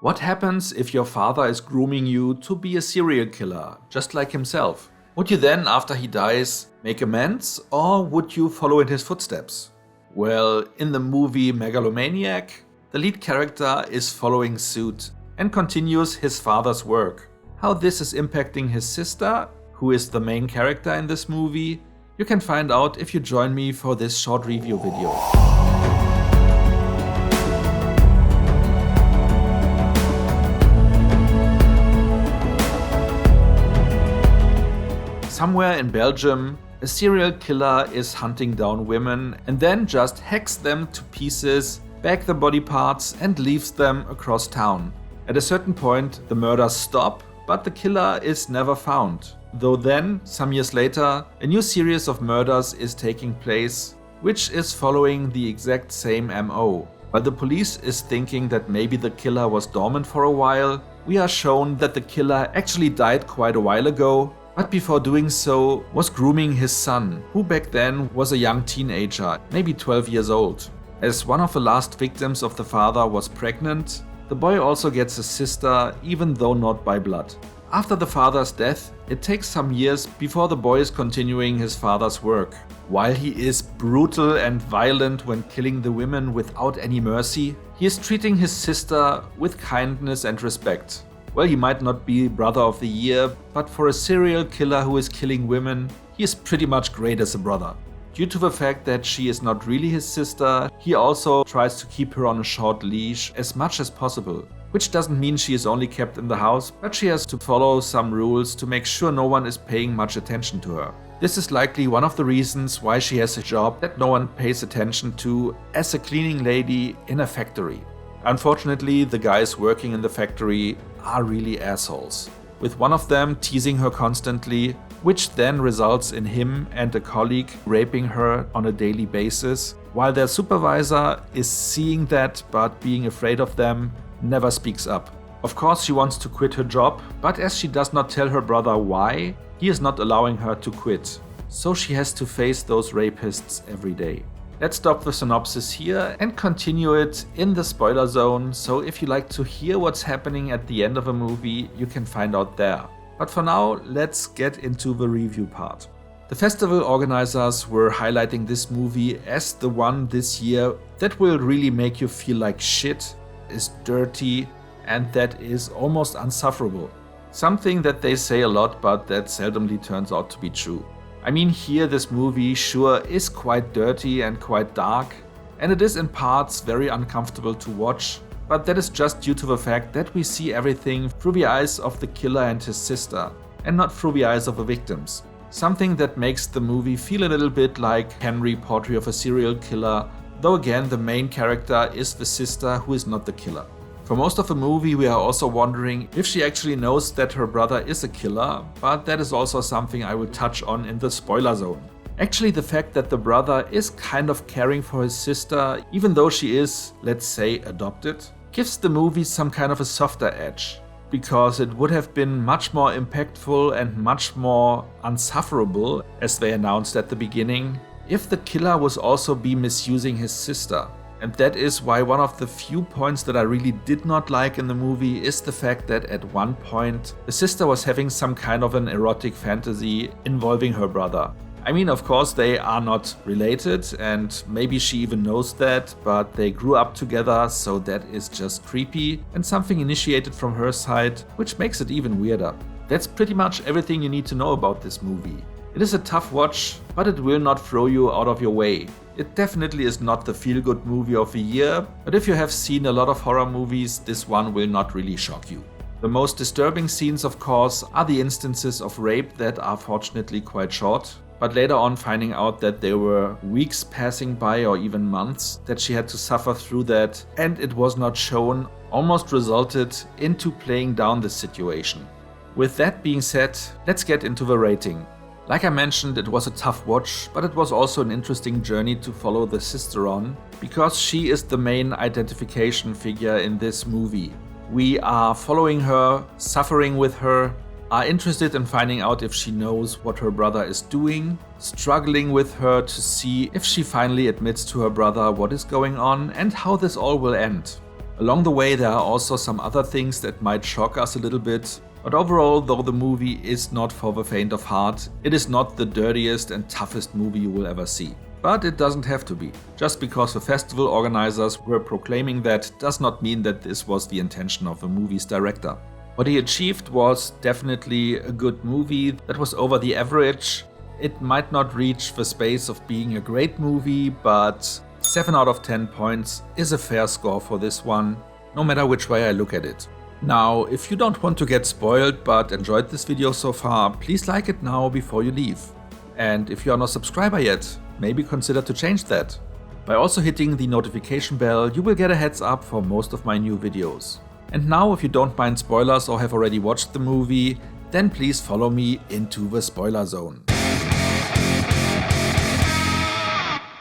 What happens if your father is grooming you to be a serial killer, just like himself? Would you then, after he dies, make amends, or would you follow in his footsteps? Well, in the movie Megalomaniac, the lead character is following suit and continues his father's work. How this is impacting his sister, who is the main character in this movie, you can find out if you join me for this short review video. Somewhere in Belgium, a serial killer is hunting down women and then just hacks them to pieces, bags the body parts and leaves them across town. At a certain point, the murders stop, but the killer is never found. Though then, some years later, a new series of murders is taking place, which is following the exact same MO. While the police is thinking that maybe the killer was dormant for a while, we are shown that the killer actually died quite a while ago, but before doing so was grooming his son, who back then was a young teenager, maybe 12 years old. As one of the last victims of the father was pregnant, the boy also gets a sister, even though not by blood. After the father's death, it takes some years before the boy is continuing his father's work. While he is brutal and violent when killing the women without any mercy, he is treating his sister with kindness and respect. Well, he might not be brother of the year, but for a serial killer who is killing women, he is pretty much great as a brother. Due to the fact that she is not really his sister, he also tries to keep her on a short leash as much as possible. Which doesn't mean she is only kept in the house, but she has to follow some rules to make sure no one is paying much attention to her. This is likely one of the reasons why she has a job that no one pays attention to as a cleaning lady in a factory. Unfortunately, the guys working in the factory are really assholes, with one of them teasing her constantly, which then results in him and a colleague raping her on a daily basis, while their supervisor is seeing that but being afraid of them, never speaks up. Of course, she wants to quit her job, but as she does not tell her brother why, he is not allowing her to quit. So she has to face those rapists every day. Let's stop the synopsis here and continue it in the spoiler zone, so if you like to hear what's happening at the end of a movie, you can find out there. But for now, let's get into the review part. The festival organizers were highlighting this movie as the one this year that will really make you feel like shit, is dirty, and that is almost unsufferable. Something that they say a lot, but that seldomly turns out to be true. I mean, here this movie sure is quite dirty and quite dark, and it is in parts very uncomfortable to watch, but that is just due to the fact that we see everything through the eyes of the killer and his sister, and not through the eyes of the victims. Something that makes the movie feel a little bit like Henry, Portrait of a Serial Killer, though again the main character is the sister who is not the killer. For most of the movie we are also wondering if she actually knows that her brother is a killer, but that is also something I will touch on in the spoiler zone. Actually, the fact that the brother is kind of caring for his sister, even though she is, let's say, adopted, gives the movie some kind of a softer edge, because it would have been much more impactful and much more unsufferable, as they announced at the beginning, if the killer was also be misusing his sister. And that is why one of the few points that I really did not like in the movie is the fact that at one point the sister was having some kind of an erotic fantasy involving her brother. I mean, of course they are not related and maybe she even knows that, but they grew up together, so that is just creepy and something initiated from her side, which makes it even weirder. That's pretty much everything you need to know about this movie. It is a tough watch, but it will not throw you out of your way. It definitely is not the feel-good movie of the year, but if you have seen a lot of horror movies, this one will not really shock you. The most disturbing scenes, of course, are the instances of rape that are fortunately quite short, but later on finding out that there were weeks passing by or even months that she had to suffer through that and it was not shown almost resulted into playing down the situation. With that being said, let's get into the rating. Like I mentioned, it was a tough watch, but it was also an interesting journey to follow the sister on, because she is the main identification figure in this movie. We are following her, suffering with her, are interested in finding out if she knows what her brother is doing, struggling with her to see if she finally admits to her brother what is going on and how this all will end. Along the way there are also some other things that might shock us a little bit, but overall, though the movie is not for the faint of heart, it is not the dirtiest and toughest movie you will ever see. But it doesn't have to be. Just because the festival organizers were proclaiming that does not mean that this was the intention of the movie's director. What he achieved was definitely a good movie that was over the average. It might not reach the space of being a great movie, but 7 out of 10 points is a fair score for this one, no matter which way I look at it. Now, if you don't want to get spoiled but enjoyed this video so far, please like it now before you leave. And if you are not a subscriber yet, maybe consider to change that. By also hitting the notification bell, you will get a heads up for most of my new videos. And now, if you don't mind spoilers or have already watched the movie, then please follow me into the spoiler zone.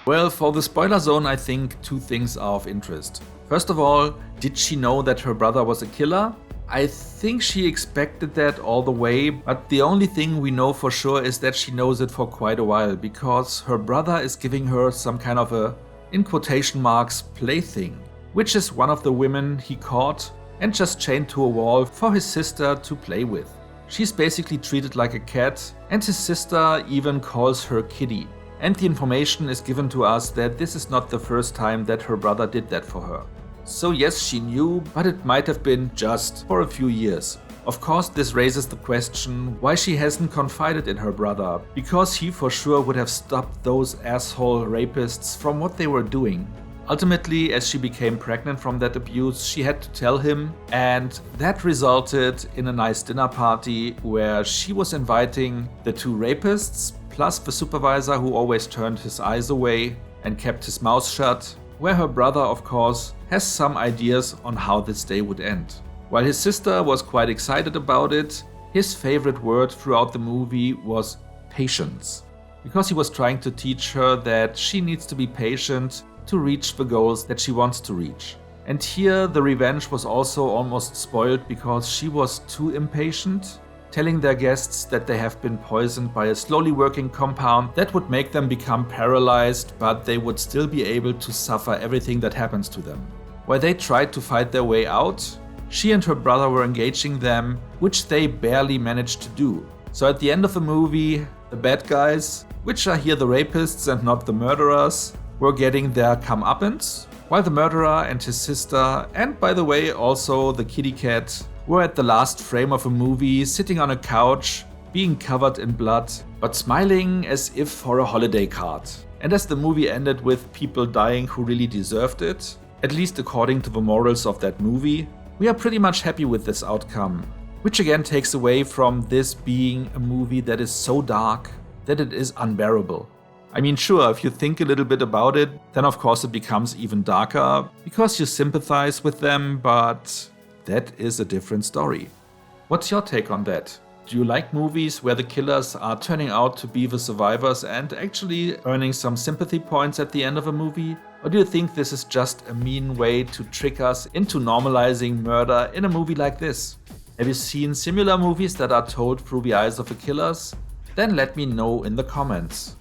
Well, for the spoiler zone, I think 2 things are of interest. First of all, did she know that her brother was a killer? I think she expected that all the way, but the only thing we know for sure is that she knows it for quite a while, because her brother is giving her some kind of a, in quotation marks, plaything, which is one of the women he caught and just chained to a wall for his sister to play with. She's basically treated like a cat, and his sister even calls her kitty. And the information is given to us that this is not the first time that her brother did that for her. So yes, she knew, but it might have been just for a few years. Of course, this raises the question why she hasn't confided in her brother, because he for sure would have stopped those asshole rapists from what they were doing. Ultimately, as she became pregnant from that abuse, she had to tell him, and that resulted in a nice dinner party where she was inviting the 2 rapists, plus the supervisor who always turned his eyes away and kept his mouth shut, where her brother, of course, has some ideas on how this day would end. While his sister was quite excited about it, his favorite word throughout the movie was patience, because he was trying to teach her that she needs to be patient to reach the goals that she wants to reach. And here the revenge was also almost spoiled because she was too impatient, telling their guests that they have been poisoned by a slowly working compound that would make them become paralyzed, but they would still be able to suffer everything that happens to them. While they tried to fight their way out, she and her brother were engaging them, which they barely managed to do. So at the end of the movie, the bad guys, which are here the rapists and not the murderers, were getting their comeuppance, while the murderer and his sister, and by the way also the kitty cat, were at the last frame of a movie sitting on a couch, being covered in blood, but smiling as if for a holiday card. And as the movie ended with people dying who really deserved it, at least according to the morals of that movie, we are pretty much happy with this outcome, which again takes away from this being a movie that is so dark that it is unbearable. I mean, sure, if you think a little bit about it, then of course it becomes even darker, because you sympathize with them, but that is a different story. What's your take on that? Do you like movies where the killers are turning out to be the survivors and actually earning some sympathy points at the end of a movie? Or do you think this is just a mean way to trick us into normalizing murder in a movie like this? Have you seen similar movies that are told through the eyes of the killers? Then let me know in the comments.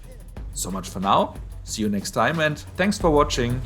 So much for now, see you next time and thanks for watching.